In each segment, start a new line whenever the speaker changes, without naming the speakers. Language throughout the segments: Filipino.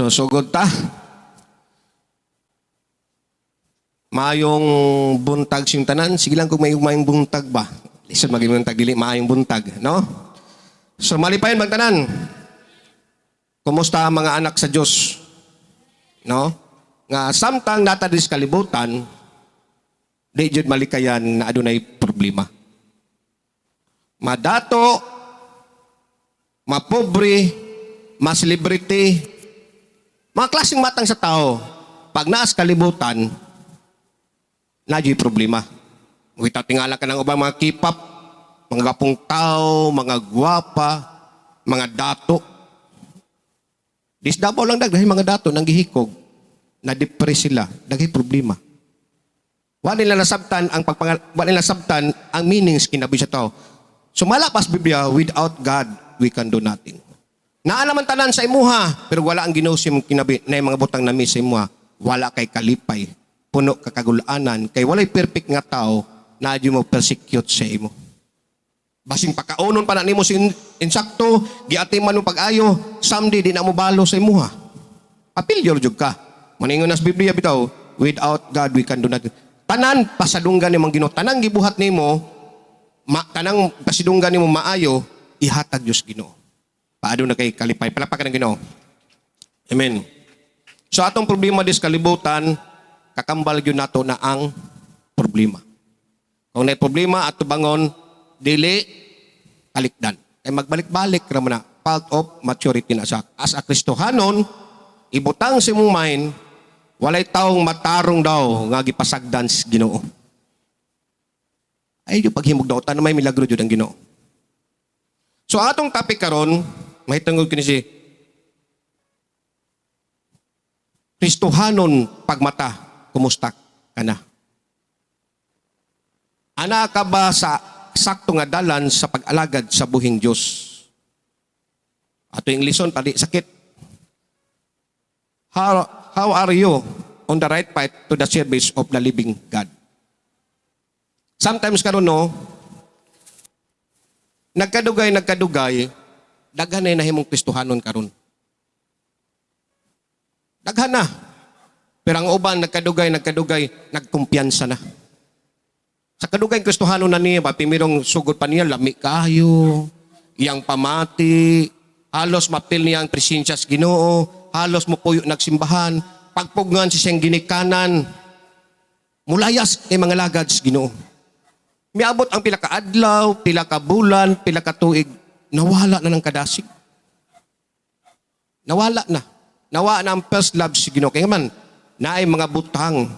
So, sugod ta. Mayong buntag siyang tanan. Sige lang kung mayong buntag ba. Listen, maging buntag, dili mayong buntag. No? So, malipayon magtanan. Kumusta ang mga anak sa Diyos? No? Nga samtang natadis kalibutan, di jud malikayan na adunay problema. Madato, mapobre, maselebrity, mga klaseng matang sa tao, pag naas kalibutan, nadyo'y problema. Kita tingala ka ng ubang mga kipap, mga gapong tao, mga gwapa, mga dato. Disdabaw lang dahil mga dato nang gihikog, na-depress sila, daghay problema. Wala nila nasabtan ang meanings kinabi sa tao. Sumalapas Biblia, without God, we can do nothing. Naalaman tanan sa imuha, pero wala ang ginusim kinabi na mga butang nami sa imuha. Wala kay kalipay, puno kakagulaanan, kay walay perfect nga tao na di mo persecute sa imo. Basing pagkaunon pa na nimo si insakto, giatiman mo pag-ayo, someday di na mo balo sa imuha. Apilyor jud ka. Maningon nas Biblia bitaw, without God we can do nothing. Tanan pasadunggan nimong Ginoo, tanang gibuhat nimo, tanang pasidunggan nimo maayo, ihatag Dios Ginoo. Paado na kay kalipay, palapakan ng Ginoo. Amen. So atong problema dis kalibutan, kakambal gyud nato na ang problema. Kung na problema at bangon, dili kalikdan. Ay magbalik-balik ra man na, part of maturity na sa. As a Kristohanon, ibutang sa imong mind, walay taong matarong daw nga gipasagdan sa Ginoo. Ay yung paghimog daw, tanong may milagro jud ang Ginoo. So atong topic karon, mahitungod kini si Kristohanon pagmata, kumusta ka na? Ana ka ba sa sakto nga dalan sa pag-alagad sa buhing Dios? Ato yung lison pali sakit. How are you on the right path to the service of the living God? Sometimes karon no, nagkadugay, daghan na nahimong Kristohanon karon. Daghan na. Pero ang uban, nagkadugay, nagkumpiyansa na. Sa kadugay Kristohanon na niya, pimirong sugod pa niya, lami kayo, iyang pamati, halos mapil niya ang presensya sa Ginoo, halos mo puyo nagsimbahan, pagpugngan si siyang ginikanan, mulayas kay mga lagad sa Ginoo. Miabot ang pila ka adlaw, pila ka bulan, pila ka tuig, nawala na ng kadasig. Nawala na. Nawala na ang first love sa Ginoo. Kaya man, naay mga butang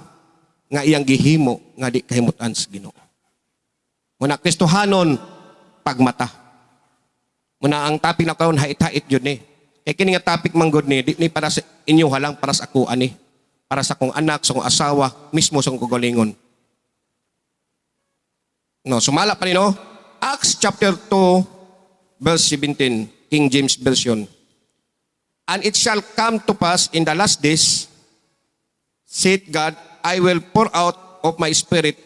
nga iyang gihimo nga di kahimutan sa Ginoo. Muna Kristohanon pagmata. Muna ang topic na karon hait-hait jud ni. Kay kini nga topic manggod ni di ni para sa inyo halang, para sa ako ani. Para sa kong anak, sa kong asawa, mismo sa kong kagalingon. No, sumala pa ni no. Acts chapter 2 verse 17, King James Version. And it shall come to pass in the last days, saith God, I will pour out of my spirit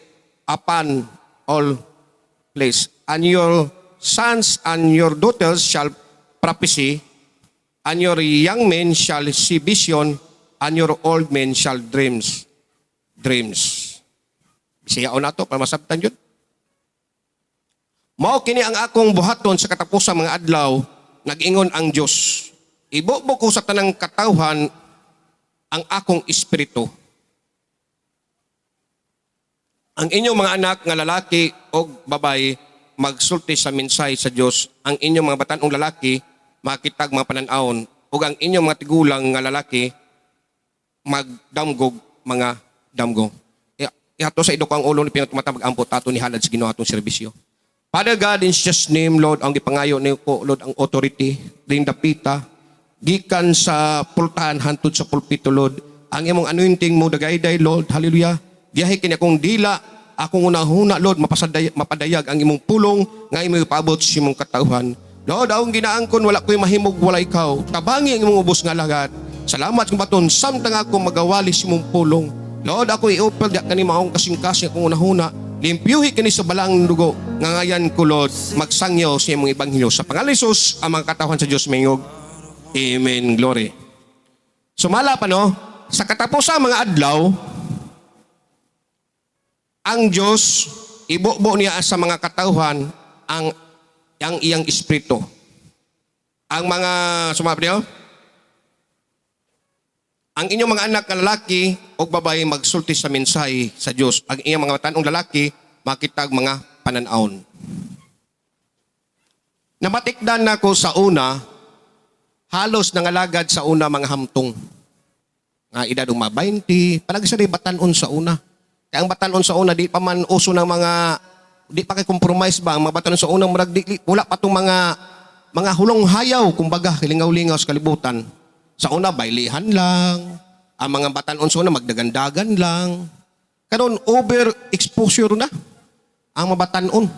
upon all flesh. And your sons and your daughters shall prophesy, and your young men shall see vision, and your old men shall dreams. Bisiyaon na to para masabtan yun. Mao kini ang akong buhaton sa katapusang mga adlaw, nag-ingon ang Dios. Ibubo ko sa tanang katawhan ang akong espiritu. Ang inyong mga anak nga lalaki o babae magsulti sa mensahe sa Dios. Ang inyong mga batanong lalaki makitag mga pananawon, ug ang inyong mga tigulang nga lalaki magdamgog mga damgo. Iato sa idok ang ulo ni pinatumatang mag-ampot ato ni halad sa Ginoo atong serbisyo. Father God, in Jesus' name, Lord, ang gipangayo ni ko, Lord, ang authority, ring dapita, gikan sa pultahan, hantod sa pulpito, Lord, ang imong anointing mo, dagayday, Lord, hallelujah, giyahay kini akong dila, akong unahuna, Lord, mapadayag ang imong pulong, nga imong ipaabot sa imong katauhan. Lord, akong ginaangkon, wala ko'y mahimog, wala ikaw, tabangi ang imong ubos nga lagat. Salamat kung baton, samtang ako magawali sa imong pulong. Lord, ako i-offer diya kanima akong kasing-kasing akong unahuna, limpyuhi kini sa balang dugo, nga ngayan ko, Lord, magsangyaw sa imong ebanghelyo. Sa pangalan ni Jesus, ang mga katawhan sa Diyos mayong Amen. Glory. Sumala pa no, sa katapusan mga adlaw, ang Diyos, ibubo niya sa mga katauhan ang iyang espiritu. Ang mga, sumabi niyo, ang inyong mga anak na lalaki o babae magsulti sa mensahe sa Diyos. Ang iyong mga tanong lalaki, makitag mga pananaon. Namatikdan na ko sa una, halos nangalagad sa una mga hamtong. Nga edad mga 20, palagi batanon sa una. Kaya ang batanon sa una, di pa man uso ng mga, di pa kay compromise ba, ang mga batanon sa unang murag, wala pa itong mga hulong hayaw, kumbaga, hilingaw-lingaw sa kalibutan. Sa una, bailihan lang. Ang mga batanon sa una, magdagandagan lang. Karon overexposure na ang mga batanon.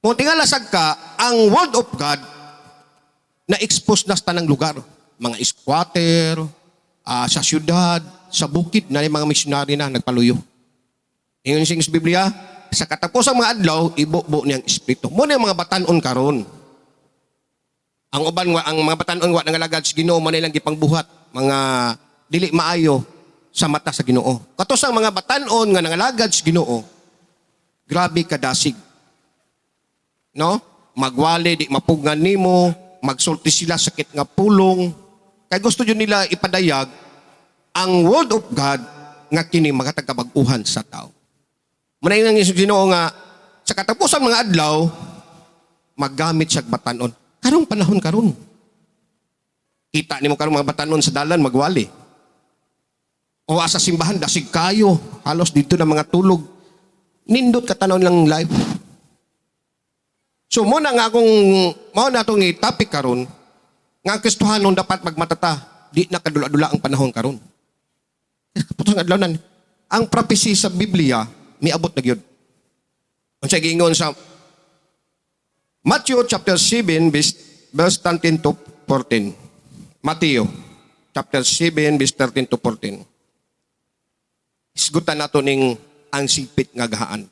Kung tingalasag ka, ang Word of God na-expose na sa tanang lugar. Mga squatter, sa syudad, sa bukid na yung mga missionary na nagpaluyo. Ingon sa Biblia, sa katapos mga adlaw, ibubo niyang espiritu. Muna yung mga batanon karon. Ang uban ang mga batanon wa nangalagad sa Ginoo man nilang gipangbuhat, mga dili maayo sa mata sa Ginoo. Katos ang mga batanon nga nangalagad sa Ginoo, grabe kadasig. No? Magwali di mapugngan nimo, magsulti sila sakit nga pulong. Kay gusto jud nila ipadayag ang Word of God nga kini magatagkabag-uhan sa tao. Muna yung Ginoo nga sa katapusan mga adlaw maggamit siya batanon. Karong panahon karon. Kita nimo karong mga batanon sa dalan magwali. O sa simbahan dasig kayo, halos dito na mga tulog. Nindot ka tanon lang life. So muna nga akong mao na tong topic karon nga ang Kristohanon dapat magmatata, di na kadula-dula ang panahon karon. Kaputong adlawnan, ang prophecy sa Biblia miabot na gyud. Unsa giingon sa Matthew chapter 7 verse 13 to 14. Matthew chapter 7 verse 13 to 14. Isgutan nato ning ang sigpit nga gahaan.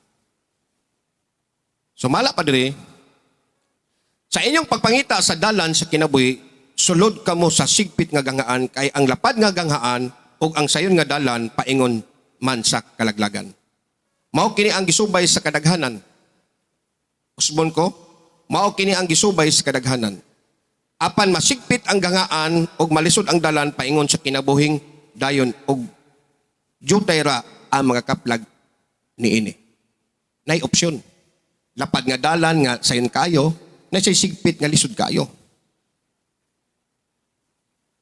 Sumala pa diri, sa inyong pagpangita sa dalan sa kinabuhi, sulod kamo sa sigpit nga gangaan kay ang lapad nga gangaan ug ang sayon nga dalan paingon man sa kalaglagan. Mao kini ang gisubay sa kadaghanan. Usbon ko, mao kini ang gisubay sa kadaghanan. Apan masigpit ang gangaan ug malisod ang dalan paingon sa kinabuhing dayon ug jutay ra ang mga kaplag niini. Nay opsyon. Lapad nga dalan nga sayon kayo, na say sigpit nga lisod kayo.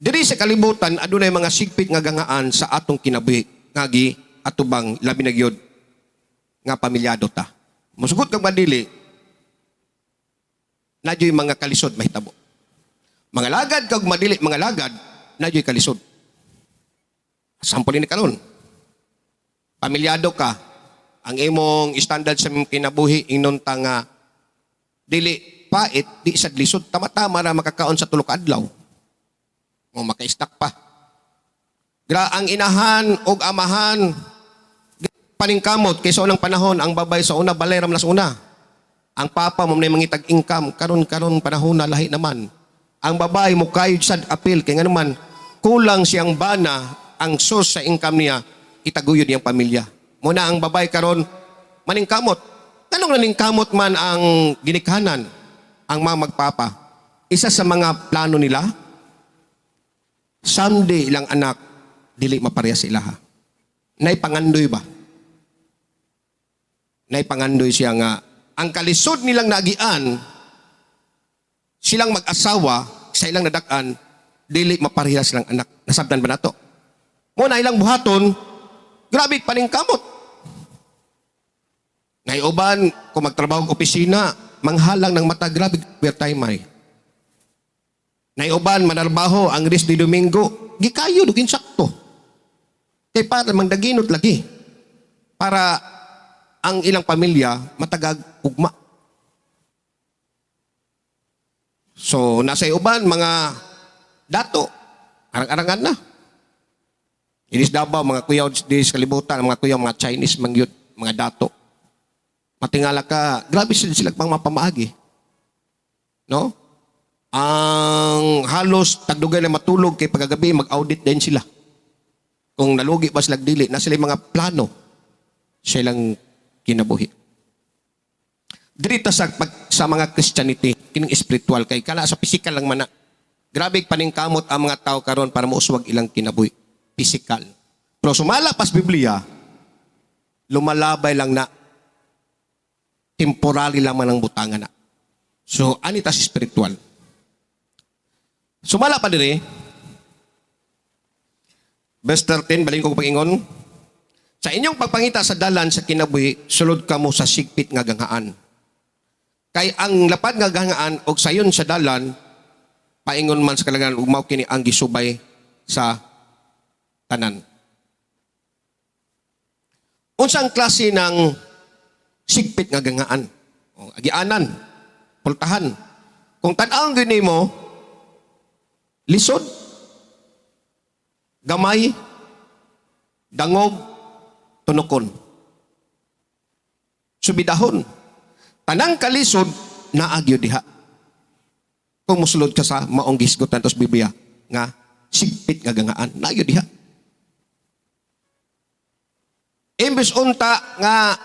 Diri sa kalibutan adunay mga sigpit nga gangaan sa atong kinabuhi ngagi atubang labi na gyud nga pamilyado ta. Musugot kag madili nadyoy mga kalisod mahitabo. Mga lagad kag madili mga lagad nadyoy kalisod. Sampol ni karon. Pamilyado ka, ang imong standard sa kinabuhi ingnon ta nga dili pait di sad lisod tama-tama ra makakaon sa tulo ka adlaw. Mo maka-stack pa. Ang inahan o amahan, paningkamot, kaysa unang panahon, ang babay sa una, balay ram na sa una. Ang papa mo na mangitag income, karon panahon na lahi naman. Ang babay mo kayo sad apil, kaya nga naman, kulang siyang bana, ang source sa income niya, itaguyod niyang pamilya. Muna ang babay karon maningkamot. Anong naningkamot man ang ginikhanan, ang mga magpapa? Isa sa mga plano nila, someday ilang anak, dili mapareha sila ha. Naipangandoy ba? Naipangandoy siya nga, ang kalisod nilang nagian, silang mag-asawa, sa ilang nadakan, dili mapareha silang anak. Nasabtan ba na to? Muna ilang buhaton, grabe paningkamot. Ngayuban, kung magtrabaho ng opisina, manghalang ng mata, grabe overtime ay. Ngayuban, manarbaho, ang rest di Domingo, gikayo, dugin sakto. Kaya para mangdaginot lagi. Para ang ilang pamilya matagag ugma. So, nasa iuban, mga dato, arang-arangan na. Inis Davao, mga kuyaw di sa kalibutan, mga kuyaw, mga Chinese, mga dato. Matingala ka, grabe sila pang mapamaagi. No? Ang halos tagdugay na matulog kay pagagabi mag-audit din sila. Kung nalugi ba sila dili, na sila mga plano silang kinabuhi. Dirita sa mga Christianity, kining spiritual kay kana sa physical lang man na. Grabe paningkamot ang mga tao karon para mauswag ilang kinabuhi, physical. Pero sumala pas Biblia, lumalabay lang na temporary lang man ang butangan na. So, anita si spiritual. Sumala pa dire, verse 13, balin ko pag-ingon. Sa inyong pagpangita sa dalan sa kinabuhi, sulod ka mo sa sigpit nga ganghaan. Kay ang lapad nga ganghaan, og sayon sa dalan, paingon man sa kalangan, ug mao kini ang gisubay sa tanan. Unsang klase ng sigpit nga ganghaan? Agianan, pultahan. Kung tan-awon gini mo, lisod, gamay, dangog, tunukon. Subidahon. Tanang kalisod na agyo diha. Kung musulod ka sa maong gisgotan tos Biblia nga sigpit nga gangaan, na agyo diha. Imbes unta nga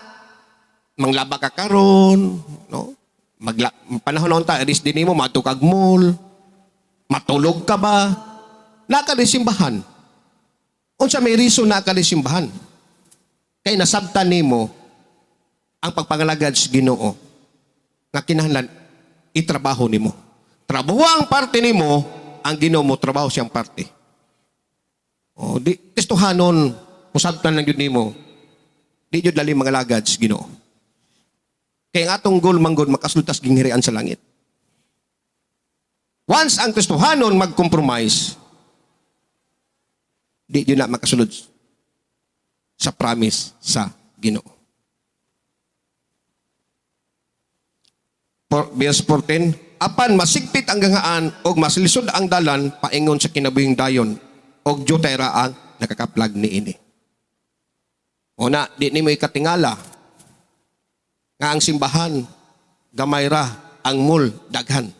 manglaba ka karon, no? Panahon unta aris dinhi mo matukag mall, matulog ka ba? Naka simbahan. Unsa may reason na ka simbahan? Kay nasabtan nimo ang pagpangalagad sa Ginoo nga kinahanglan itrabaho nimo. Trabaho ang parte nimo, ang Ginoo mo trabaho siyang parte. O di testuhanon usabtan lang gyud nimo. Di jud dali mga lagad sa Ginoo. Kay ang atong goal manggod makasultas ginghirian sa langit. Once ang testuhanon mag-compromise, di jud na makasulod sa promise sa Ginoo. Verse 14, apan masigpit ang gangaan o maslisod ang dalan paingon sa kinabuhing dayon o jutay ra ang nakakaplag ni ini. Una, di ni mo ikatingala nga ang simbahan gamay ra, ang mall daghan.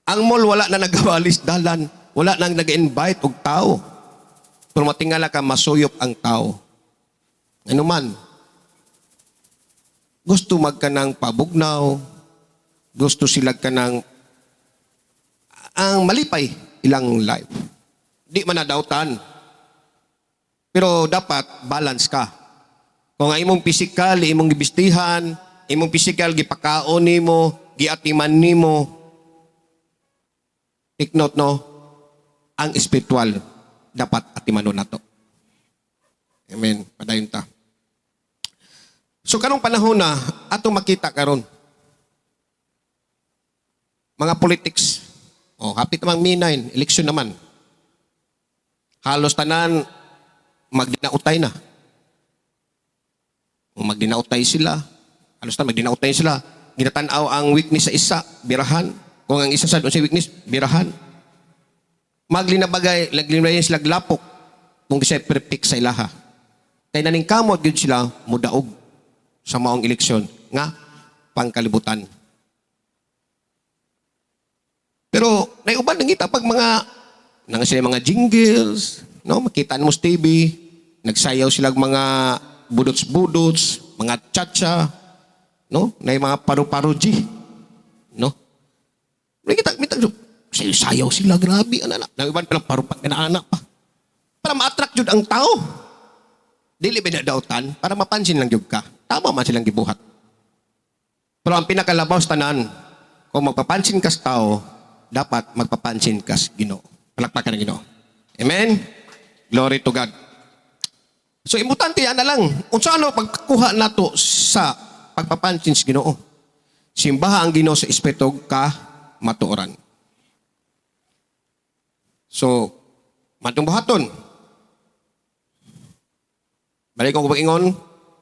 Ang mall wala na nagawalis dalan, wala nang nag-invite og tao. Pero matingala ka, masuyop ang tao. Ano man, gusto magkanang pabugnaw, gusto sila kanang ang malipay ilang life. Di man nadautan. Pero dapat balance ka. Kung ang imong physical, imong gibistihan, imong physical gipakaon nimo, giatiman nimo, take note no, ang spiritual dapat atimanon nato. Amen. Padayon ta. So kanong panahon na ato makita karon mga politics. Hapit namang May 9, eleksyon naman. Halos tanan magdinautay na. Magdinautay sila. Halos tanan magdinautay sila. Ginatanaw ang weakness sa isa, birahan. Kung ang isa sa weakness, birahan. Maglinabagay, laglinabagay sila glapok kung di siya perfect sa ilaha. Kaya naningkamot yun sila mudaog sa maong eleksyon nga pangkalibutan. Pero naiuban ng kita pag nang sila mga jingles, no, makita mo sa TV, nagsayaw sila mga budots-budots, mga chacha, no, na mga paru-paruji, no. Nakita sayaw sila, grabe, anak. Naiuban palang parupat na anak pa. Para ma-attract jud ang tao. Dili binadautan para mapansin lang jud ka. Tama man silang gibuhat. Pero ang pinakalabaw sa tanan, kung magpapansin ka sa tao, dapat magpapansin ka sa Ginoo. Palakpakan ng Ginoo. Amen? Glory to God. So, importante yan na lang. Kung saan pagkuha nato sa pagpapansin sa Ginoo. Simbaha ang Ginoo sa espiritu ka matuoran. So, matong buhaton. Balik ko ingon,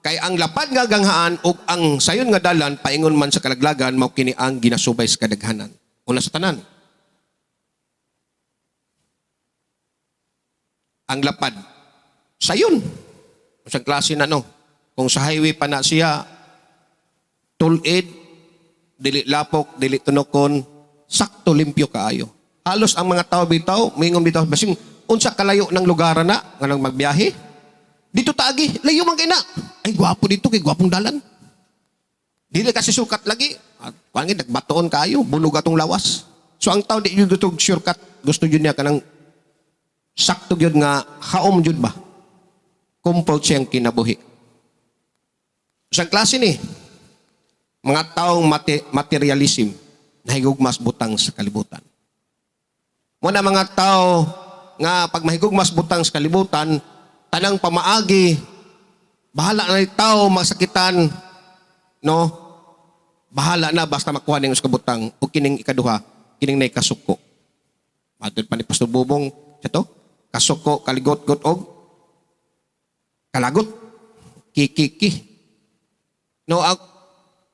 kay ang lapad nga ganghaan ug ang sayon nga dalan paingon man sa kalaglagan mao kini ang ginasubay sa kadaghanan. Una sa tanan. Ang lapad sayon. Sa klase na no. Kung sa highway pa na siya tulid, dili lapok, dili tunokon, sakto limpyo kaayo. Halos ang mga tao bitaw, mingon bitaw basing unsa kalayo ng lugar na nga nang magbiyahe. Dito taagi, layo man kay na. Ay gwapo dito kay gwapong dalan. Dili kasi sukat lagi. At pangin nagbatoon kaayo, bunog atong lawas. So ang tao di jud gutog shortcut, gusto jud niya kanang sakto jud nga haom jud ba. Comfort siyang kinabuhi. Sa klase ni mga taong materialism na higugmas butang sa kalibutan. Muna mga tao nga pag mahigugmas butang sa kalibutan, tanang pamaagi, bahala na yung tao masakitan, no? Bahala na basta makuha ng kabutang o kining ikaduha, kining na kasuko. Matod pa ni Pastor Bubong, ito, kasuko, kaligot-got og kalagot, kikiki. No,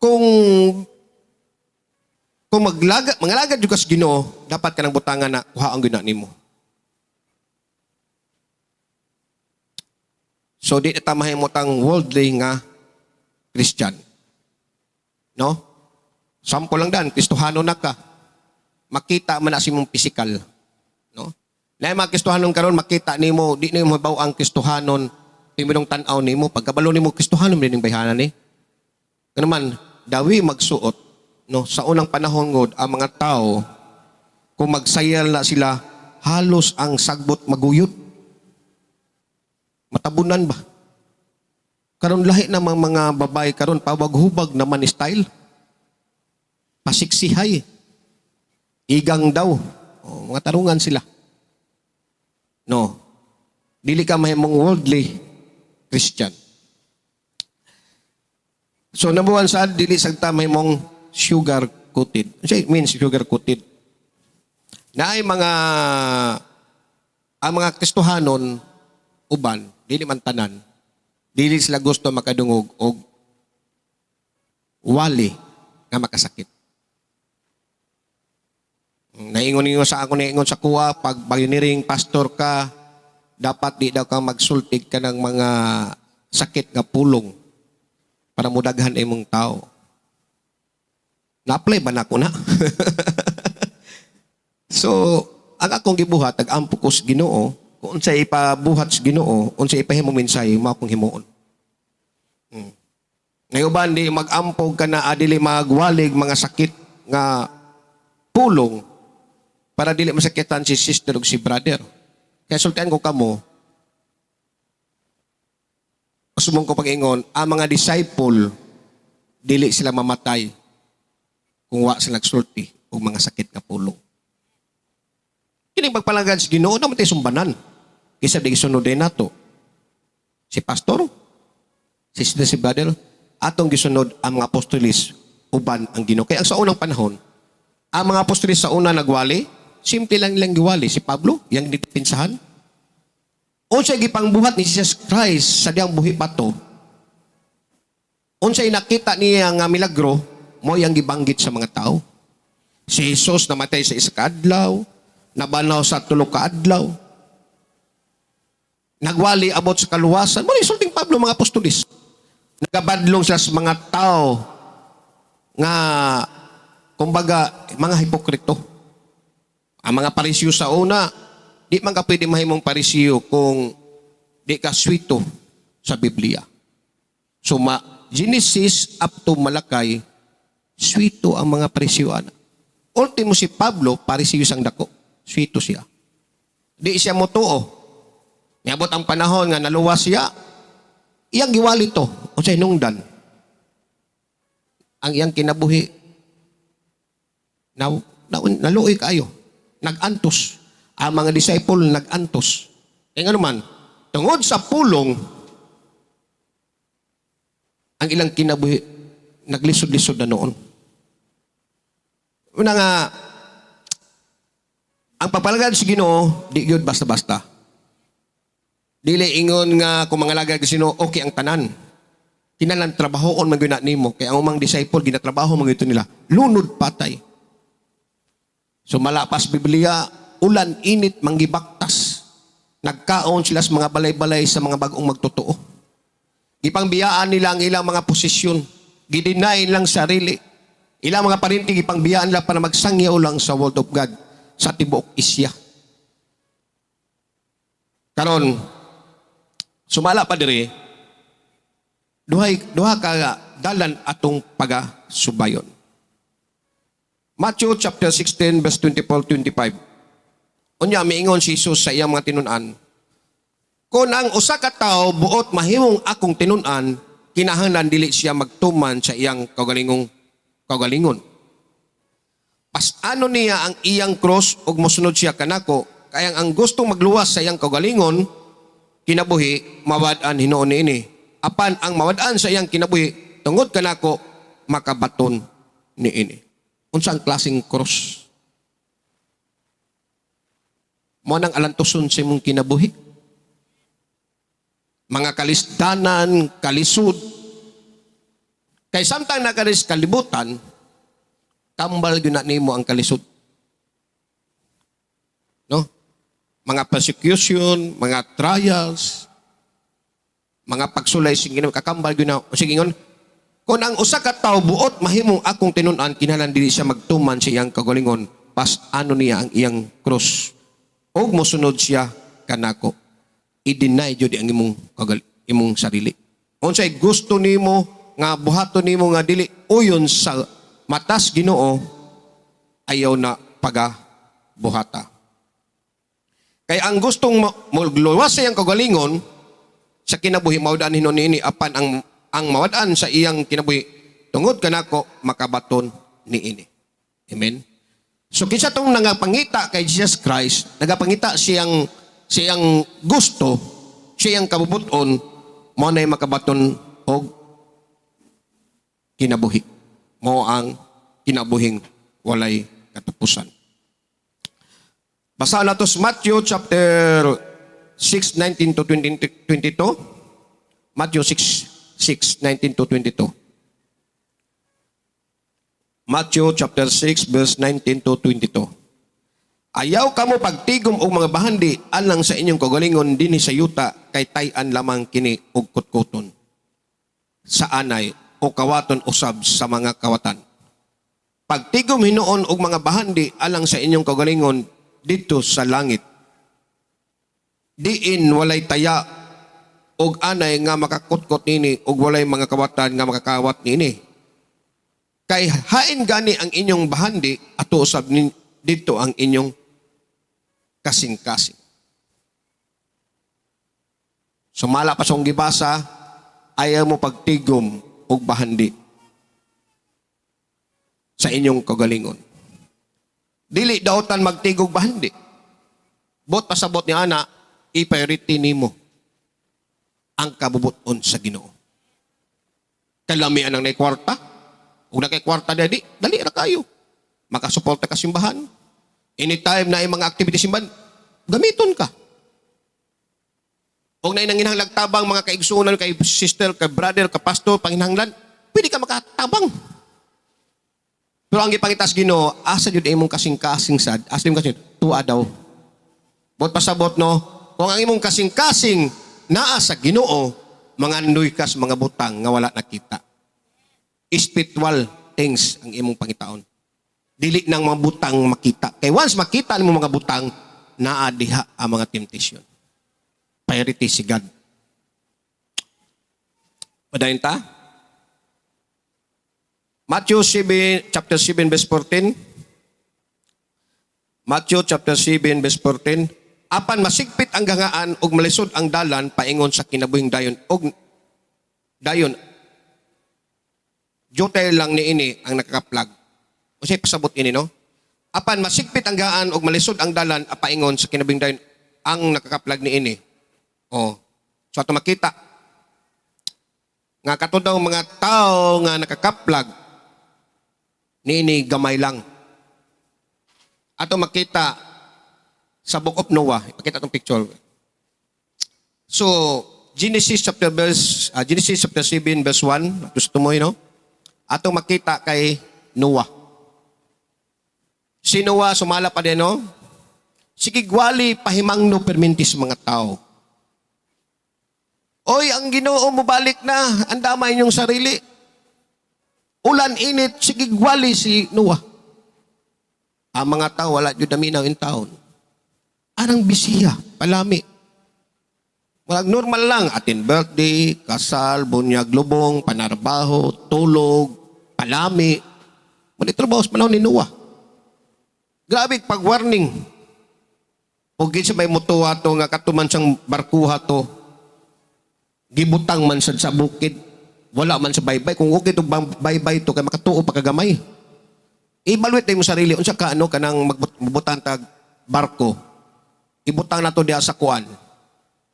kung mangalagad juga sa Ginoo, dapat ka ng butangan na kuha ang gina nimo. So, di tamahin mo tang worldly nga Christian. No? Sample lang dan, Kristohano na ka. Makita man na si mong physical. No? Lain mga Kristohanon karon makita nimo, di nimo mabaw ang Kristohanon, timidong tanaw nimo, pagkabalo nimo Kristohanon din bayhanan ni. Kano man, dawi magsuot, no, sa unang panahon ngod ang mga tao kung magsayal na sila halos ang sagbot maguyot. Matabunan ba? Karon lahi namang mga babae karon pawaghubag naman style. Pasiksihay. Igang daw. O, mga tarungan sila. No. Dili ka mahimong worldly Christian. So nabuhan sa dili sagta mahimong sugar coated. Ano siya means sugar coated? Na ay ang mga Kristohanon uban, dili man tanan, dili sila gusto makadungog og wali nga makasakit. Naingon sa ako, naingon sa kuwa, pag pioneering pastor ka, dapat di daw ka magsultig ka ng mga sakit nga pulong para mudaghan ay mong tao. Na-apply ba na ako na? So, ang akong gibuhat, nag-ampo ko sa Ginoo, kung unsay ipabuhat sa Ginoo, unsay ipahimo minsay, mao kong himuon. Ngayon di mag-ampog ka na adili magwalig mga sakit nga pulong para dili masakitan si sister o si brother. Kaya sultian ko kamo, sumong ko pag-ingon, ang mga disciple, dili sila mamatay kung wa sila nagsulti o mga sakit nga pulong. Kining pagpalagad sa Ginoo naman tayo sumbanan. Kisa di gisunodin nato. Si pastor, si sister, si brother, atong gisunod ang mga apostolis uban ang Ginoo. Kaya sa unang panahon, ang mga apostolis sa una nagwali, simple lang nilang giwali. Si Pablo, yang dipinsahan. Unsay gipangbuhat ni Jesus Christ sa diyang buhi pato. Unsay nakita niya nga milagro, mo yang gibanggit sa mga tao. Si Jesus namatay sa isa ka adlaw, nabanaw sa tulo ka adlaw. Nagwali abot sa kaluwasan. Muli sulting Pablo mga apostolis. Nagabadlong sila sa mga tao nga kumbaga mga hipokrito. Ang mga parisiyo sa una, di man ka pwede mahimong parisiyo kung di ka swito sa Biblia. So, Genesis up to Malakay, swito ang mga parisiyoan. Ultimo si Pablo, parisiyo sang dako. Swito siya. Di siya motuo. Niabot ang panahon nga naluwas siya, iyang giwali to, o siya hinungdan. Ang iyang kinabuhi, naluoy kayo, nagantos. Ang mga disciple nagantos. E nga naman, tungod sa pulong, ang ilang kinabuhi, naglisod-lisod na noon. Una nga, ang papalagad sa Ginoo, di yun basta-basta. Dili ingon nga kung mga lagad sa Ginoo, okay ang tanan. Kinalang trabahoon maguna nimo. Kaya ang mga disciple, ginatrabaho mga ito nila. Lunod patay. So malapas Biblia, ulan, init, manggibaktas. Nagkaon sila sa mga balay-balay sa mga bagong magtotoo. Gipangbiyaan nila ang ilang mga posisyon. Gidinay lang sarili. Ilang mga parinting ipangbiyaan lang para magsangyaw lang sa Word of God sa tibuok Isya. Karon, sumala pa diri, duha ka dalan atong pagasubayon. Matthew chapter 16 verse 24-25. Unya miingon si Jesus sa iyang mga tinun-an, kung ang usa ka tawo buot mahimong akong tinun-an, kinahanglan dili siya magtuman sa iyang kaugalingon. Pas-ano niya ang iyang cross ug mosunod siya kanako, kayang ang gustong magluwas sa iyang kaugalingon, kinabuhi mawad-an hinuon niini. Apan ang mawad-an sa iyang kinabuhi tungod kanako makabaton niini. Unsa ang klaseng cross? Mo nang alantoson sa imong kinabuhi. Mga kalisdanan, kalisod. Kay samtang nakaris kalibutan, tambal yun na nimo ang kalisod. No? Mga persecution, mga trials, mga pagsulay sing kakambal yun na. Sige ngon, kung ang usa ka tawo buot mahimong akong tinun-an, kinahanglan dili siya magtuman sa iyang kaugalingon, pas ano niya ang iyang cross. Og mosunod siya kanako. I-deny jud ang imong sarili. Unsay gusto nimo nga buhaton nimo nga dili uyon sa matas Ginoo, ayaw na pagabuhata. Kay ang gustong magluwas sa iyang kaugalingon sa kinabuhi mawad-an hinon niini, apan ang mawad-an sa iyang kinabuhi tungod kanako makabaton niini. Amen. So kinsa tong nagapangita kay Jesus Christ, nagapangita siyang gusto, siyang kabubuton, mo na makabaton og kinabuhi. Mo ang kinabuhing walay katapusan. Basa nato sa Matthew chapter 6:19-22. Matthew 6:19-22. Matthew chapter 6 verse 19-22. Ayaw kamo pagtigom og mga bahandi alang sa inyong kaugalingon dinhi sa yuta, kay tay-an lamang kini og kutkuton sa anay o kawaton usab sa mga kawatan. Pagtigom hinuon og mga bahandi alang sa inyong kaugalingon dito sa langit, diin walay taya og anay nga makakutkot nini og walay mga kawatan nga makakawat nini. Kay hain gani ang inyong bahandi ato usab dito ang inyong kasing-kasing. Sumala pa sa gibasa, ayaw mo pagtigom og bahandi sa inyong kagalingon. Dili daotan magtigog bahandi. Bot pasabot ni ana, i-priority nimo ang kabubuton sa Ginoo. Kalamian ang naikwarta, kung na kay kwarta dali ra kayo. Makasuporta ka simbahan. Anytime na ay mga activity simbahan, gamiton ka. Kung na inanginhanglag tabang mga kaigsunan, kay sister, kay brother, kay pastor, panginhanglan, pwede ka makatabang. Pero ang ipangitas Ginoo, asa jud imong kasing-kasing sad, asa imong kasing tuwa daw. Bot pasabot no, kung ang imong kasing-kasing naa sa Ginoo, mga nuykas, mga butang nga wala nakita. Spiritual things ang imong pangitaon. Dili nang mga butang makita. Kay once makita mo mga butang, naa diha ang mga temptation. Priority si God. Padayon ta? Matthew 7, chapter 7, verse 14. Matthew chapter 7, verse 14. Apan masigpit ang gangaan ug malisod ang dalan paingon sa kinabuhing dayon og dayon jotay lang ni ini ang nakakaplag. O siya pasabot ini, no? Apan masigpit ang gaan og malisod ang dalan apaingon sa kinabing dayon ang nakakaplag ni ini. O, so ato makita nga katud daw mga tao nga nakakaplag ni ini gamay lang. Ato makita sa Book of Noah, ipakita itong picture. So, Genesis chapter 7 verse 1, gusto mo no? Atong makita kay Noah. Si Noah, sumala pa din, no? Sige, gwali, pahimangno permintis mga tao. Oy, ang Ginoo mo balik na, ang damay niyong sarili. Ulan init, sige gwali si Noah. Ang mga tao, wala yun naminaw in taon. Anang bisiya, palami. Walang normal lang, atin birthday, kasal, bunyag lubong, panarbaho, tulog, palami. Manitrabaho sa panahon ni Noah. Grabe, pag-warning. Pugin siya may mutuwa to, nga katuman siyang barkuha to. Gibutang man siya sa bukid. Wala man sa baybay. Kung okay to baybay to, kaya makatuo pagkagamay. Ibaluit tayo mo sarili. Unsa ka, kanang magbutang tag barko. Ibutang na to diya sa kuan.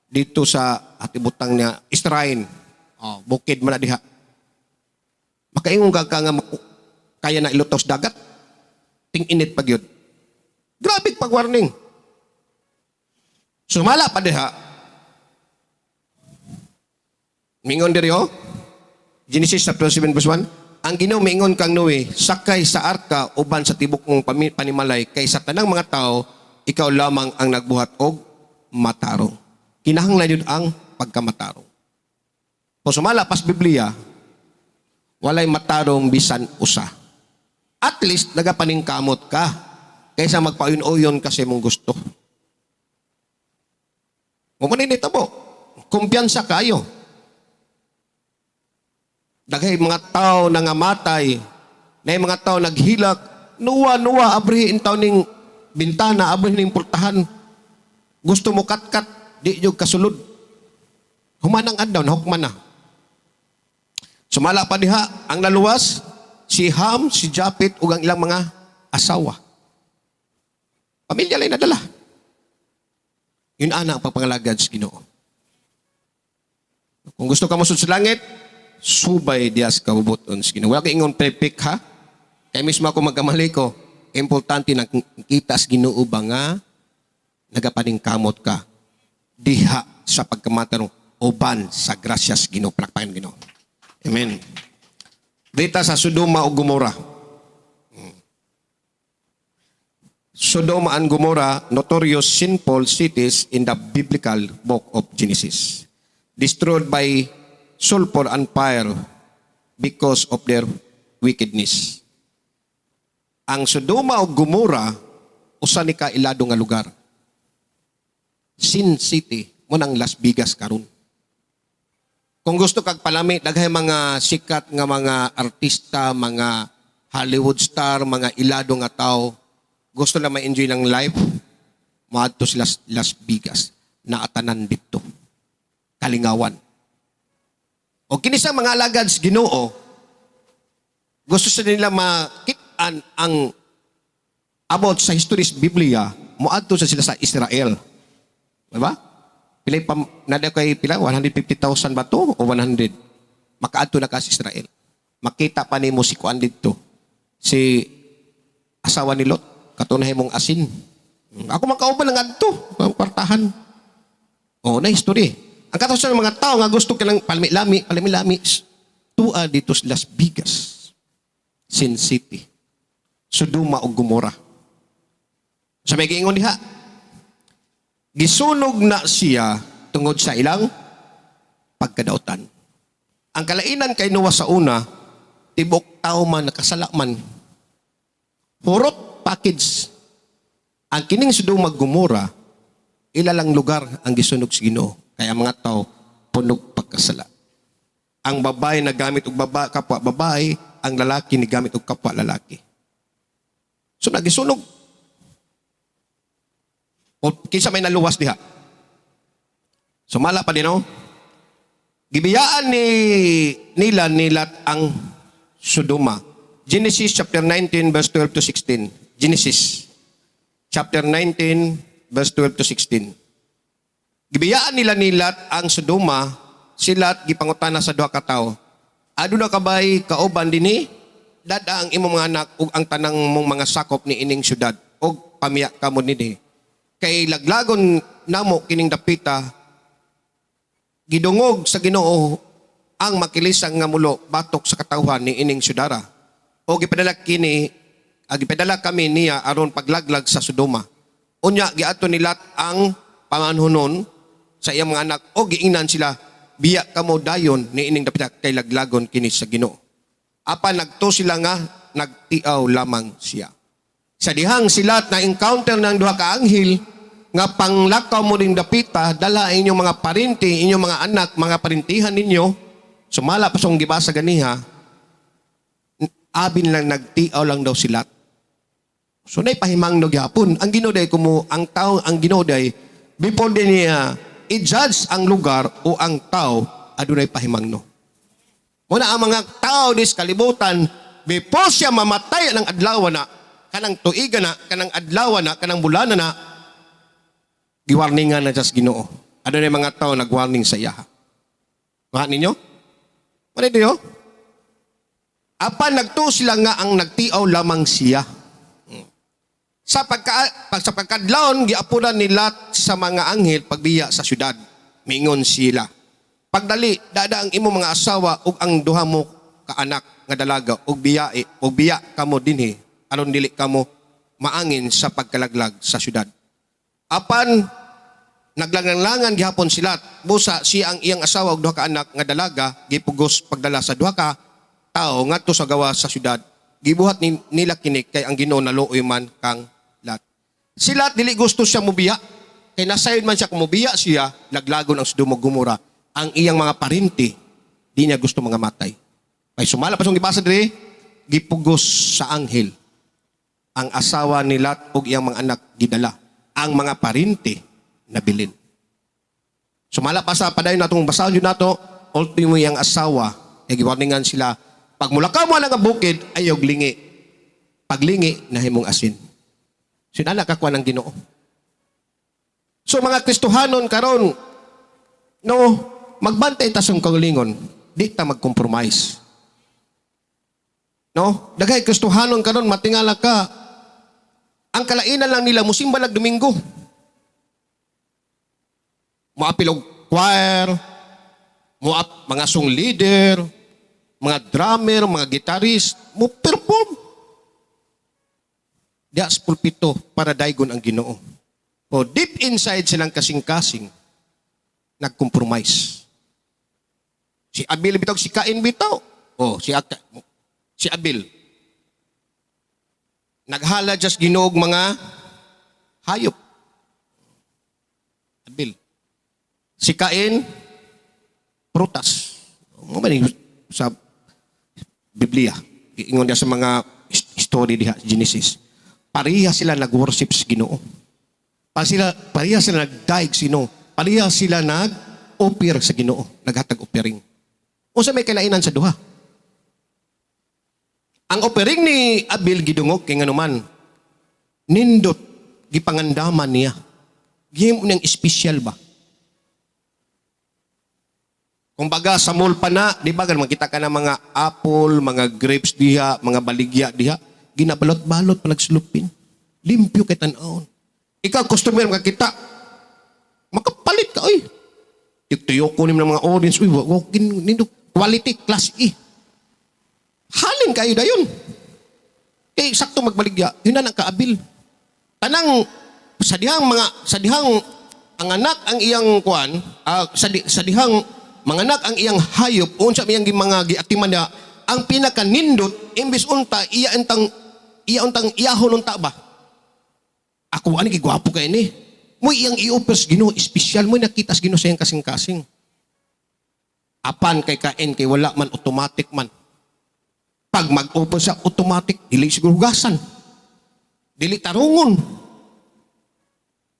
Dito sa, at ibutang niya, Israel. Bukid man na diha. Makaingon ka nga, kaya na ilutos dagat. Ting-init pag yun. Grabe pag-warning. Sumala pa diha. Mingon diri Genesis chapter 7 verse 1. Ang Ginoo mingon kang Noe, sakay sa arka uban sa tibok mong panimalay kay sa tanang mga tao ikaw lamang ang nagbuhat og matarong. Kinahanglan yun ang pagkamatarong. Kung sumala pas Biblia, walay matarong bisan usa. At least nagapaningkamot ka kaysa magpauyon-uyon kasi mong gusto. Mumaninita mo, kumpiyansa kayo. Daghay mga tao nangamatay, na mga tao naghilak, nuwa, abrihin tao ning bintana, abrihin ning pultahan. Gusto mo kat-kat, di yung kasulod. Humanang adlaw, nahukman na. Sumala pa diha, ang naluwas, si Ham, si Japet, ug ang ilang mga asawa. Pamilya lang nadala. Yun ana ang pagpangalagad sa Ginoo. Kung gusto ka musud sa langit, subay dias kabubuton sa Ginoo. Wala ka ingon perfect ha. Kaya mismo ako magkamali ko, importante na kita sa Ginoo ba nga nagapaningkamot ka diha sa pagkamatarong uban sa grasya sa Ginoo. Palakpakan Ginoo. Amen. Dita sa Sodoma o Gomora. Sodoma and Gomorrah, notorious sinful cities in the biblical book of Genesis, destroyed by sulfur and fire because of their wickedness. Ang Sodoma o Gomorrah, usa ni kailado nga lugar. Sin City, munang Las Vegas karon. Kung gusto kag palami, daghay mga sikat nga mga artista, mga Hollywood star, mga ilado nga tao, gusto na ma-enjoy ng life, maadto sila Las Vegas, naatanan dito. Kalingawan. O kinisang mga alagad sa Ginoo, gusto sa nila makitaan ang about sa history sa Biblia, maadto sa sila sa Israel. Diba? Pilay pa, nada kay pila, 150,000 ba to o 100? Makaadto na ka sa Israel. Makita pa ni mo si Kuan dito, si asawa ni Lot. Katunahay mong asin. Ako makauban ng adto, kwartahan. Na history. Ang katapusan ng mga tao nga gusto ka ng palami-lami, tuwa dito sa Las Vegas, Sin City, Sodoma o Gomorrah. Sa may giingon diha, gisunog na siya tungod sa ilang pagkadautan. Ang kalainan kay Noah sa una, tibok tao man, nakasala man, hurot package. Ang kining Sodoma Gomorrah, ilalang lugar ang gisunog sa Ginoo. Kaya mga tao, punog pagkasala. Ang babae na gamit og kapwa babae, ang lalaki ni gamit og kapwa lalaki. So nagisunog. O kinsa may naluwas diha. Sumala pa din Gibiyaan nila ang Sodoma. Genesis chapter 19 verse 12 to 16. Genesis chapter 19 verse 12 to 16. Gibiyaan nila ang Sodoma, sila gipangutana sa duha ka tawo. Aduna ka bay kauban dinhi? Dada ang imong mga anak ug ang tanang mong mga sakop ni ining syudad ug pamiya kamo nini. Kay laglagon namo kining dapita gidungog sa Ginoo ang makilisang nga mulo batok sa katawhan ni ining syudara. O gipadala kami niya aron paglaglag sa Sodoma. Unya giadto ni Lot ang pamanhunon sa iyang mga anak o giingnan sila biya kamo dayon ni ining dapita kay laglagon kini sa Ginoo. Apan nagto sila nga nagtiaw lamang siya. Sa dihang sila na encounter ng duha ka anghel nga panglakaw mo ring dapita, dala inyong mga parinti, inyong mga anak, mga parintihan ninyo, sumala pa song gibasa ganiha, abin lang nagtiaw lang daw sila. So nay pahimang no gyapon. Ang ginoday kumo ang tao ang ginoday before din niya i-judge ang lugar o ang tao adunay pahimang no. Muna ang mga tao dis kalibutan before siya mamatay ng adlaw na kanang tuiga na kanang adlaw na kanang bulan na giwarningan na just Ginoo. Adunay mga tao nagwarning sa iya. Kuha ninyo? Ano ito yun? Apan nagto sila nga ang nagtiaw lamang siya. Sa pagkadlawon giapunan nila sa mga anghel pagbiya sa syudad. Mingon sila. Pagdali, dada ang imo mga asawa ug ang duha mo kaanak nga dalaga ug biya kamo dinhi aron dili kamo maangin sa pagkalaglag sa syudad. Apan naglanglangan gihapon sila busa siya ang iyang asawa ug duha ka anak nga dalaga gipugos pagdala sa duha ka tao ngadto sa gawa sa syudad. Gibuhat nila kini kay ang Ginoo naluoy man kang Lot. Si Lot dili gusto siya mubiya kay nasayod man siya kumubiya siya laglagon ang Sodom ug Gomora. Ang iyang mga parinti di niya gusto mga matay. Kay sumala pa siyang gibasa diri gipugos sa anghel ang asawa ni Lot ug iyang mga anak gidala. Ang mga parinti nabilin. Sumala pa sa padayon natong basahon yun nato, ultimo yung asawa, ay giwarningan sila, pag mulakaw mo lang ang bukid, ayog lingi. Paglingi, nahimong asin. Sinala kakuha ng Ginoo. So mga Kristohanon karon, no, magbantay tasong kaulingon, di ta mag-compromise. No, daghay Kristohanon karon matingala ka, ang kalainan lang nila, musimba lang Domingo. Muapil og choir, mga song leader, mga drummer, mga guitarist, mo perform. Diya sa pulpito para daygon ang Ginoo. O deep inside silang kasing-kasing, nag-compromise. Si Abel bitaw, si Cain bitaw. O, si Abel. Naghala just Ginoo mga hayop. Abel. Si Cain, prutas. Mabaling sa Biblia. Ingon niya sa mga story diha Genesis. Pareha sila nag-worship sa Ginoo. Pareha sila nag-daig sa Ginoo. Pareha sila nag-offer sa Ginoo. Naghatag offering. O sa may kalainan sa duha. Ang offering ni Abel gidungog kay nganuman. Nindot gipangandaman niya. Gihimo niyang espesyal ba? Kung baga sa mall pa na, di ba, makita ka ng mga apple, mga grapes diha, mga baligya diha, ginabalot-balot pa nagsulupin. Limpyo kay tan-aon. Ikaw, customer, makakita, makapalit ka, oy. Tiktuyo ko ng mga audience, uy, quality, class E. Halin kayo dayon. Eh, sakto magbaligya, yun na ang kaabil. Tanang, sa dihang ang anak ang iyang kuan, sa dihang manganak ang iyang hayop, unsa miyang mga giatiman niya, ang pinakanindot, imbis unta, iya untang iyahon unta ba? Ako, ani gigwapo kayo ni. Mo iyang i-offer sa Ginoo, espesyal mo nakita sa Ginoo sa iyang kasing-kasing. Apan kay Cain, kay wala man, automatic man. Pag mag-offer sa automatic, dili siguro hugasan. Dili tarungon.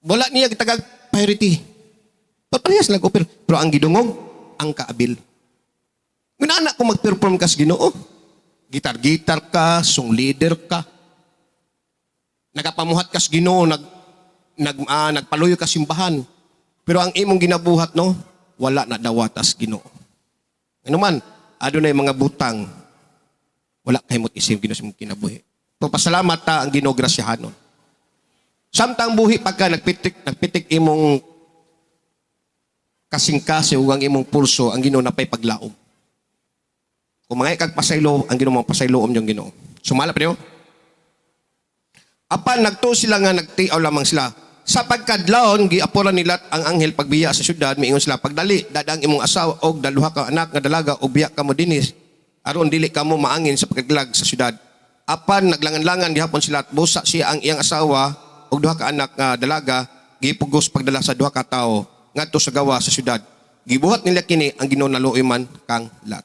Wala niya kitagag priority. Parehas nag-offer. Pero ang gidungog, ang kaabil. Yung anak ko mag-perform ka sa Ginoo. Gitar-gitar ka, song leader ka. Nagapamuhat ka sa Ginoo, nagpaluyo ka simbahan. Pero ang imong ginabuhat, no, wala na dawatas Ginoo. Ano man, adunay mga butang, wala kay mo't isim Ginoo sa mong kinabuhi. So pasalamat ta ang Ginoo grasyahanon. Samtang buhi pagka nagpitik imong kasing-kasi ug ang imong pulso, ang Ginoo napay paglaom. Kung mga ikag pasaylo, ang Ginoo mga pasayloom yung Ginoo. Sumala pa niyo? Apan nagto sila nga nagtiaw lamang sila. Sa pagkadlawon giapuran nila ang anghel pagbiya sa syudad, miingon sila, pagdali dadang imong asawa og daluha ka anak nga dalaga og biya ka mo dinis aron dili kamo maangin sa pagkaglag sa syudad. Apan naglangan-langan gihapon sila at busa siya ang iyang asawa ug duha ka anak nga dalaga gipugos pagdala sa duha ka tawo ngadto sa gawa sa syudad. Gibuhat nila kini ang Ginoo naluoy man kang Lot.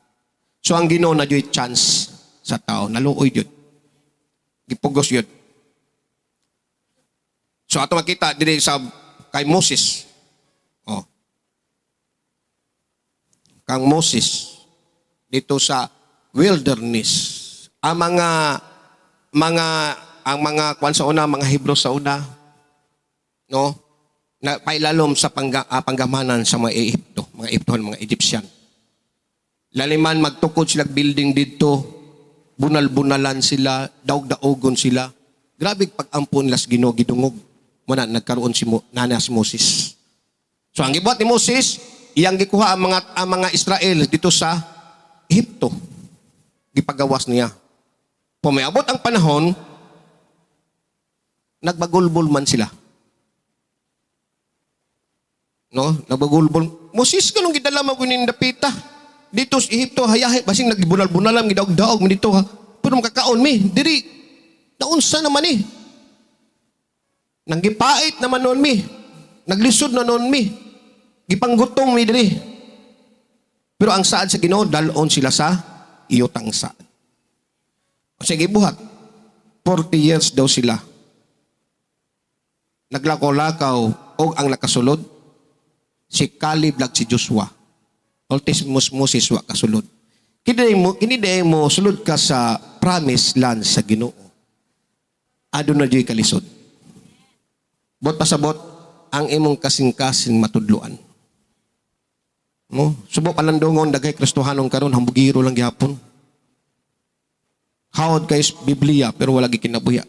So ang Ginoo na joy chance sa tao, naluoy jud. Gipugos jud. So ato makita diri sa kay Moses. Oh. Kang Moses dito sa wilderness. Ang mga kwan sa una, mga Hebrew sa una, no? Na pailalom sa panggamanan sa mga Egypto, mga Egypton, mga Egyptian. Laliman magtukod sila building dito, bunal-bunalan sila, daog-daogon sila. Grabe pag-ampon nila sa Ginoo gidungog. Muna nagkaroon si Moses. So ang gibuhat ni Moses, iyang gikuha ang mga Israel dito sa Egypto. Gipagawas niya. Pumayabot ang panahon, nagbagulbol man sila. No, nagbagulbol. Moses kanong gidala mo kunin dapita. Dito sa Egypto hayahe basing nagbunal-bunalam gidaog-daog man dito ha. Pero makakaon mi, diri naunsa naman ni. Nanggipait naman noon mi. Naglisod na noon mi. Gipanggutong mi diri. Pero ang saad sa Ginoo dalon sila sa iyotang saad. O sige buhat. 40 years daw sila. Naglakaw-lakaw o ang nakasulod si Caleb lag si Joshua. Oltis Moses wa kasulod. Kini mo sulod ka sa promised land sa Ginoo. Aduna joy kalisod. Bot pasabot ang imong kasing-kasing matudluan. No? Subo palandongon daghay Kristohanon karon hambugiro lang gihapon. Hawad kay Biblia pero wala gikinabuhi.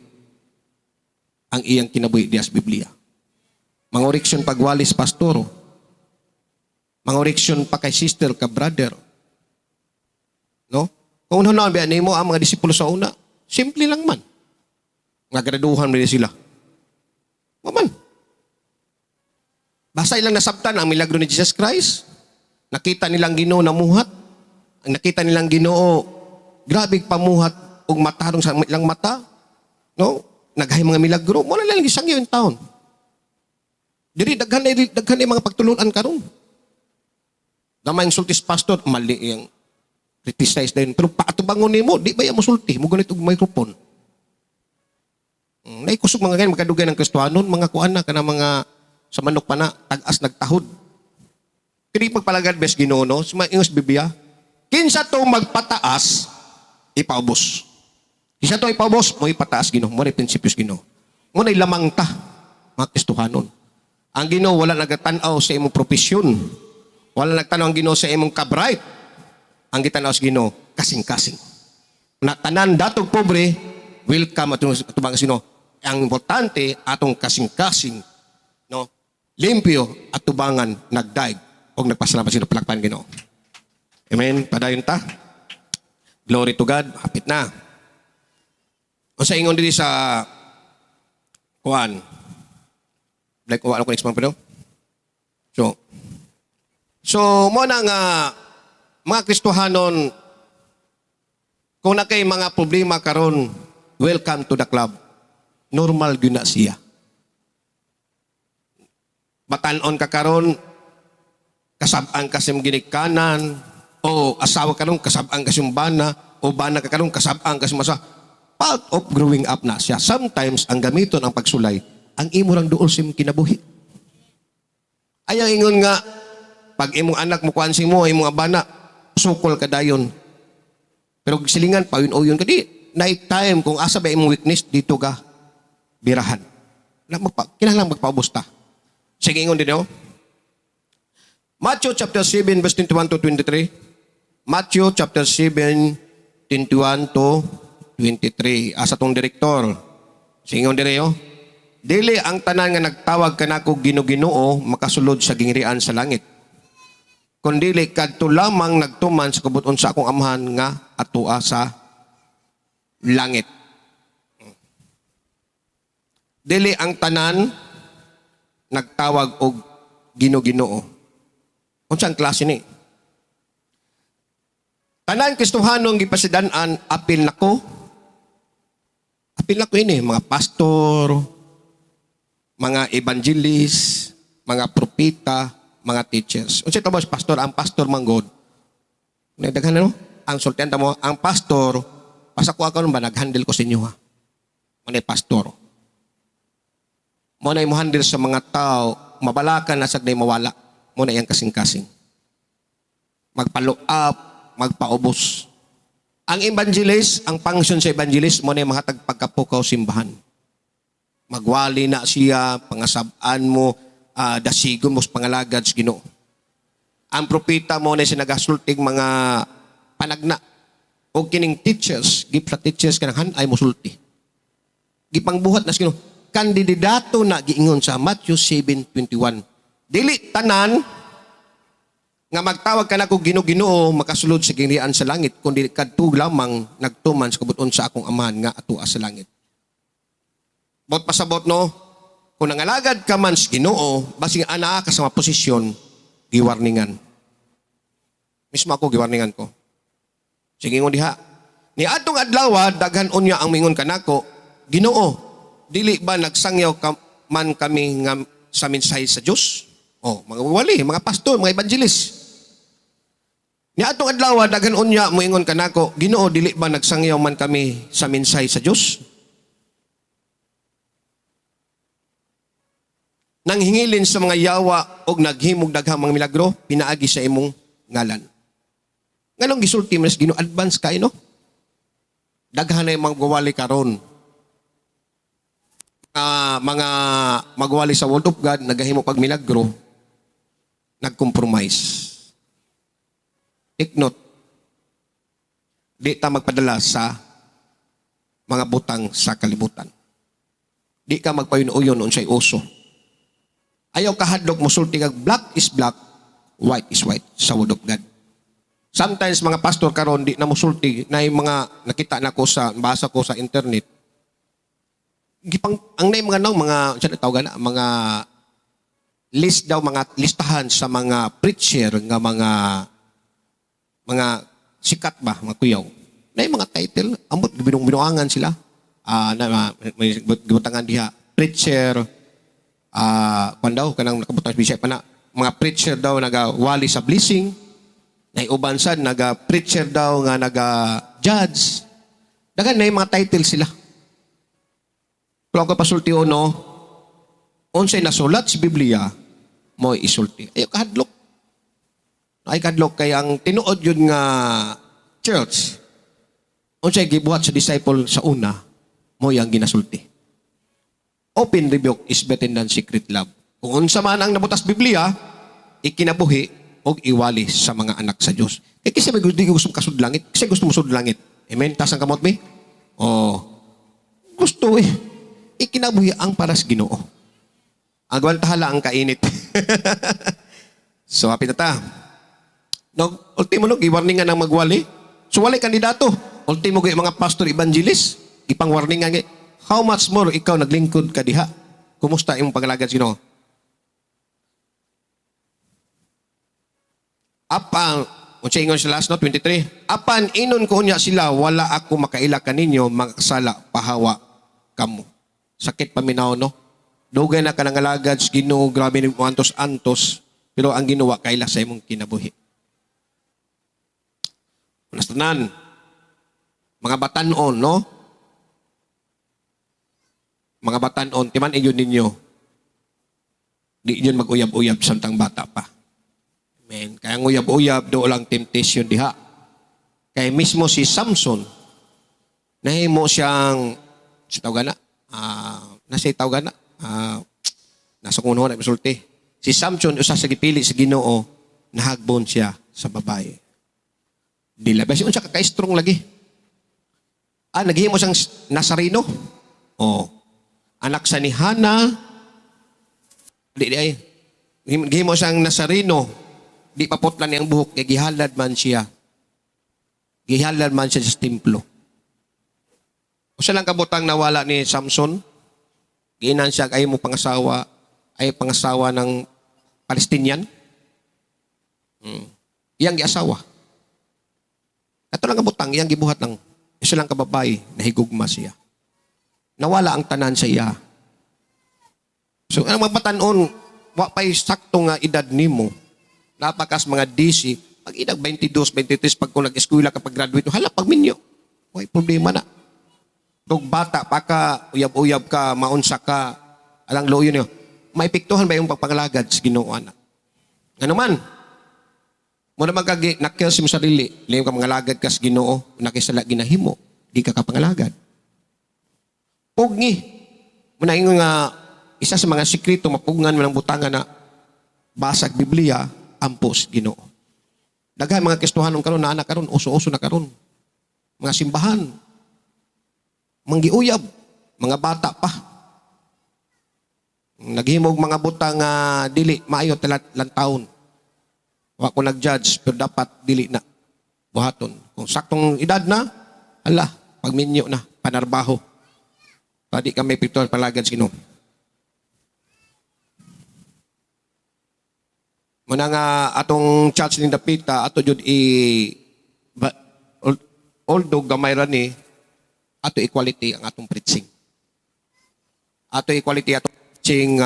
Ang iyang kinabuhi diya sa Biblia. Mga oreksyon pagwalis pastoro. Mga oreksyon pa kay sister ka brother. No? Kung ano ba nimo ang mga disipulo sa una, simple lang man. Nagagraduhan mo sila. Maman. Basta ilang nasabtan ang milagro ni Jesus Christ. Nakita nilang Ginoo namuhat. Nakita nilang Ginoo grabe pamuhat ug matarong sa ilang mata. No? Naghay mga milagro. Mo na lang isang yung taon. Diri daghan mga pagtulunan karon. Gamay ang sultis pastor, mali yung criticize din. Pero paatubangon nimo, di ba yung musulti? Mo ganito og microphone. Naikusog mga ganyan, magkadugay ng Kristohanon, mga kuan na, kana mga sa manok pa na, tag-as nagtahod. Kini pagpalagad bes Ginoo no, sa mga Biblia, kinsa to magpataas, ipaubos. Kinsa to ipaubos, mo ipataas Ginoo, mo rin prinsipyos Ginoo. Mo na lamang ta, mga Kristohanon. Ang Ginoo wala nagatan-aw sa imong profesyon. Wala nagtanaw ang Ginoo sa imong kabright. Ang gitanaw sa Ginoo, kasing-kasing. Na tanan datog pobre, welcome atong sino. Ang importante atong kasing-kasing, no? Limpyo at tubangan nagdaig o nagpasalamat sino palakpan Ginoo. Amen. Padayon ta. Glory to God. Hapit na. O sa ingon diri sa kuan. Like ano ko next month pero. So mo na nga mga Kristohanon kung na kay mga problema karon, welcome to the club. Normal gyud na siya. Batan-on ka karon kasab-ang kasim ginikanan o asawa karon kasab-ang kasim bana o bana ka karon kasab-ang kasim masa. Part of growing up na siya. Sometimes ang gamiton ang pagsulay ang imo rang duol sim kinabuhi. Ayaw ingon nga pag imong anak mo kuan si mo, imong bana, sukol ka dayon. Pero silingan, payun-uyon ka. Di, night time, kung asa ba imong weakness, dito ka birahan. Kinahanglan magpaubos ta. Sige, ingon din no? Matthew chapter 7, verse 21 to 23. Matthew chapter 7, 21 to 23. Asa tong direktor. Sige, ingon din no? Dili ang tanan nga nagtawag kanako Ginoo makasulod sa gingrian sa langit. Kundili kadto lamang nagtuman sa kabuton sa akong amahan nga atua sa langit. Dili ang tanan nagtawag og Ginoo. Unsang klase ni? Tanan Kristohanong gipasidan-an apil nako. Apil nako ini mga pastor, mga evangelist, mga propeta, mga teachers. Unsay tawag pastor? Ang pastor manggod. Nagdaghan no? Ang sultan mo, ang pastor, pasako ako ba nag-handle ko sa inyo ha. Manay pastor. Mo na mo handle sa mga tao, mabalakan na sad na mawala. Mo na yang kasing-kasing. Magpa-look up, magpaubos. Ang evangelist, ang function sa evangelist, mo na yung mahatag pagkapukaw simbahan. Magwali na siya, pangasabaan mo, dasigon mo sa pangalagad sa Ginoo. Ang propeta mo na sinagasulting mga panagna. O kining teachers, give sa teachers kanang ay musulti. Gipangbuhat na sa Ginoo. Kandidato na giingon sa Matthew 7:21. Dili tanan nga magtawag ka na ko Ginoo makasulod sa ginrian sa langit kundi kadto lamang nagtuman sa kabuton sa akong amahan nga atua sa langit. Bot pasabot no, kung nangalagad ka man sa Ginoo, basing ana ka sa mga posisyon, giwarningan. Mismo ako giwarningan ko. Sige ngon diha. Ni atong adlaw daghan unya ang mingon kanako, Ginoo, dili ba nagsangyaw man kami nga sa mensahe sa Dios? Oh, mga wali, mga pastor, mga evangelist. Ni atong adlaw daghan unya moingon kanako, Ginoo, dili ba nagsangyaw man kami sa mensahe sa Dios? Nang hingilin sa mga yawa og naghimog daghang mga milagro, pinaagi sa imong ngalan. Nganong gisulti man sa Ginoo advance kay no? Daghan na mga gawali karon. Mga magwali sa Word of God, nagahimo pag milagro, nag-compromise. Take note, di ta magpadala sa mga butang sa kalibutan. Di ka magpayunuyon unsay uso. Ayaw kahadlok musulti kag black is black, white is white sa Word of God. Sometimes mga pastor karon di na musulti na yung mga nakita na ko sa basa ko sa internet. Ang nay mga nang mga tawag na mga list daw, mga listahan sa mga preacher nga mga sikat ba, mga kuyaw. Nay mga title, amot binuangan sila. May gibutangan diha preacher kwan daw kanang nakabutang bisay pa na mga preacher daw nagawali sa blessing. Nay uban sad naga-preacher daw nga naga-judge. Dagan nay mga title sila. Pero ako pasulti no, unsay nasulat sa Biblia, mo isulti. Ay kahadlok. Ay kahadlok kay ang tinuod yun nga church. Unsay gibuhat sa disciple sa una, mo yang ginasulti. Open rebuke is better than secret love. Kung unsa man ang nabutas Biblia, ikinabuhi og iwali sa mga anak sa Dios. Kasi may gusto kasud langit, kasi gusto mo sud langit. Amen. Tas ang kamot mi? Oh. Gusto ikinabuhi ang para sa Ginoo. Agwan tahala ang kainit. So, hapit na ta. No, ultimo no, giwarningan ng magwali. So, wali kandidato. Ultimo gay mga pastor evangelist, ipangwarningan gay. How much more ikaw naglingkod ka diha? Kumusta imong paglagad sa Ginoo? Apan, unsay ingon sa last no 23. Apan inon ko unya sila, wala ako makaila kaninyo, makasala pahawa kamo. Sakit paminaw, no? Dugay na ka nangalagad sa Ginoo, grabe ni mo antos-antos, pero ang ginawa kaila sa imong kinabuhi. Unas tanan, mga batanon, no? Mga batanon, timan inyo ninyo, di yun mag-uyab-uyab samtang bata pa. Amen. Kaya ang uyab-uyab, doon lang temptation diha. Kaya mismo si Samson, nahimo siyang, sa tawag na, nasa tawag na, nasa kuno na misulti. Si Samson, usa sa gipili sa Ginoo, nahagbon siya sa babae. Dila, basi unsa ka-strong lagi. Naghimo siyang Nazareno. Anak sa ni Hana, Gihimo siyang Nazareno, di paputlan niyang buhok, kaya gihalad man siya. Gihalad man siya sa templo. O siya lang kabutang nawala ni Samson, giinan siya ay mo pangasawa, ay pangasawa ng Palestinian. Iyang giasawa. Ato lang kabutang, iyang gibuhat lang. Isa lang kababay, nahigugma siya. Nawala ang tanan sa iya. So, ang magpatanon, wapay sakto nga edad nimo, napakas mga DC, pag idag 22, 23, pag kung nag-eskwela ka, pag-graduate, hala, pag minyo, may problema na. Kung bata pa ka, uyab-uyab ka, maunsa ka, alang loyo niyo, may piktuhan ba yung pagpangalagad sa Ginoo anak? Ano man? Mo naman nakil mo sarili, liyong ka mangalagad ka sa Ginoo, nakisala ginahimo, di ka kapangalagad. Pugni. Muna yung isa sa mga sikrito, mapugngan mo ng butangan na basag Biblia, ampos Ginoo. Daghay mga kistuhanon karon na anak karon, uso-uso na karon. Mga simbahan, manggiuyab, mga bata pa. Naghimog mga butang dili, maayo talang taon. Wa ko nag-judge, pero dapat dili na buhaton. Kung saktong edad na, ala, pagminyo na, panarbaho. Padi kami piktuhan palagad sa Ginoo. Muna nga atong church ni Dapita, ato jud although gamay ra ni, ato equality ang atong preaching. Ato equality atong preaching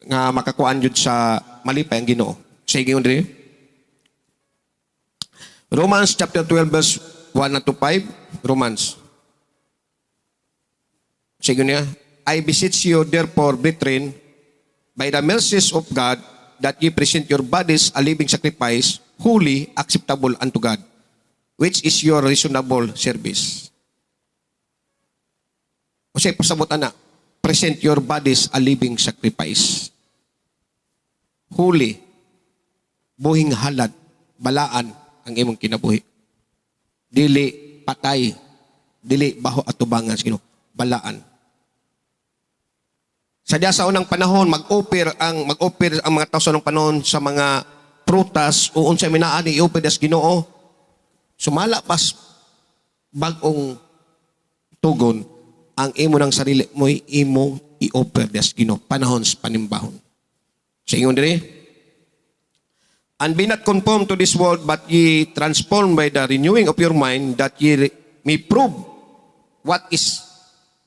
nga makakuan jud sa malipay ang Ginoo. Sige yun rin. Romans chapter 12 verse 1 to 5. Romans. Sige niya. I beseech you therefore, brethren, by the mercies of God, that ye present your bodies a living sacrifice, holy, acceptable unto God, which is your reasonable service. Kasi pasabutan na, present your bodies a living sacrifice. Holy, buhing halad, balaan ang imong kinabuhi. Dili patay, dili baho atubangan sa Ginoo, balaan. Sadya sa unang panahon, mag-offer ang mga tao sa unang panahon sa mga prutas o unsay minaani i-offer das Ginoo. Sumala pas bagong tugon ang imo ng sarili mo imo i-offer das Ginoo panahon sa panimbahon. Sa ingon diri, and be not conformed to this world, but ye transformed by the renewing of your mind, that ye may prove what is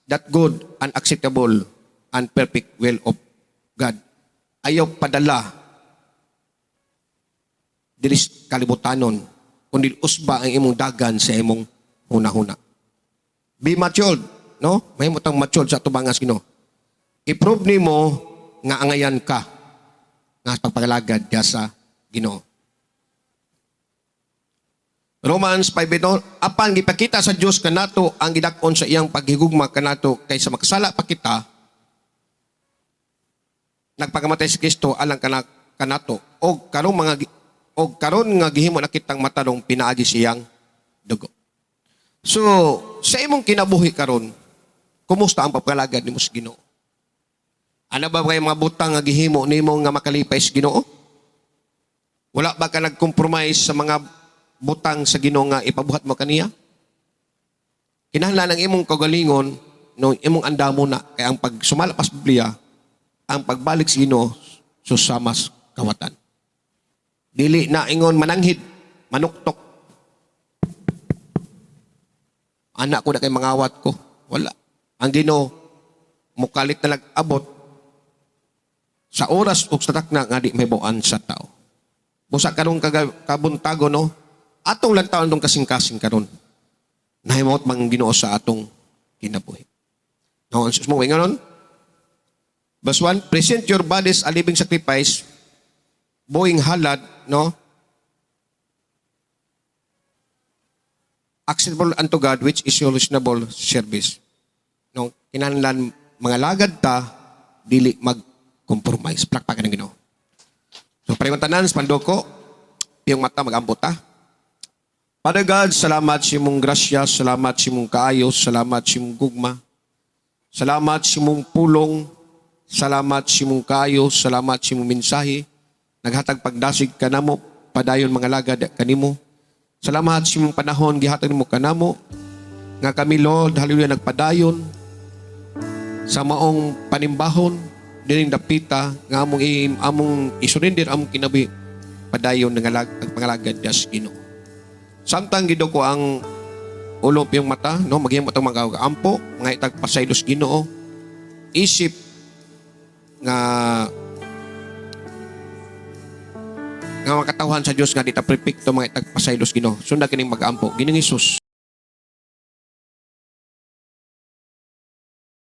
that good and acceptable and perfect will of God. Ayaw padala dilis kalibutanon, kundi usba ang imong dagan sa imong huna-huna. Be matured, no? May mutang matured sa tubangas Ginoo. I-prove nimo nga angayan ka nga pagpagalagad diya sa Ginoo. Romans 5:8, apan gipakita sa Dios kanato ang gidakon sa iyang paghigugma kanato kaysa makasala pa kita, nagpagamatay si Kristo alang kanato og karon nga gihimo na kitang matanong pinaagi siyang dugo. So, sa imong kinabuhi karon, kumusta ang pagpagalagad nimo sa Ginoo? Ano ba kay mga butang nga gihimo nimo nga makalipay sa Ginoo? Wala ba ka nag-compromise sa mga butang sa Ginoo nga ipabuhat mo kaniya? Kinahanglan ang imong kagalingon, no, imong andamo na, kaya ang pagsumalapas Biblia, ang pagbalik sa Ginoo, susamas kawatan. Dili na ingon mananghid, manuktok. Anak ko na kay mangawat ko. Wala. Ang Ginoo, mukalit na nag-abot sa oras o sa takna nga di may buwan sa tao. Busa karong kabuntago, no? Atong lang taon itong kasing-kasing karon. Nahimot mang Ginoo sa atong kinabuhi. No, ansos mo, ngayon. Verse 1, present your bodies a living sacrifice, buhing halad, no? Acceptable unto God, which is your reasonable service. No? Kinahanglan mga lagad ta, dili mag-compromise. Plakpakan ng Ginoo. So, paringon sa pandoko, yung mata mag-amputa. Father God, salamat sa imong grasya, salamat sa imong kaayos, salamat sa imong gugma, salamat sa imong pulong, salamat sa imong kaayos, salamat sa imong mensahe, naghatag pagdasig kanamo, padayon mga lagad kanimo. Salamat sa imong panahon, gihatag nimo kanamo, nga kami Lord, hallelujah, nagpadayon sa maong panimbahon, dining Dapita nga among isurrender among kinabi padayon ng pangalagad das Ginoo. Samtang gido ko ang ulop yung mata, no, maghimo tang mag-ampo, nga itag pasaylos Ginoo. Isip nga makatawhan sa Dios nga di ta perfecto mga itag pasaylos Ginoo. Sunda kining mag-ampo. Gining Hesus.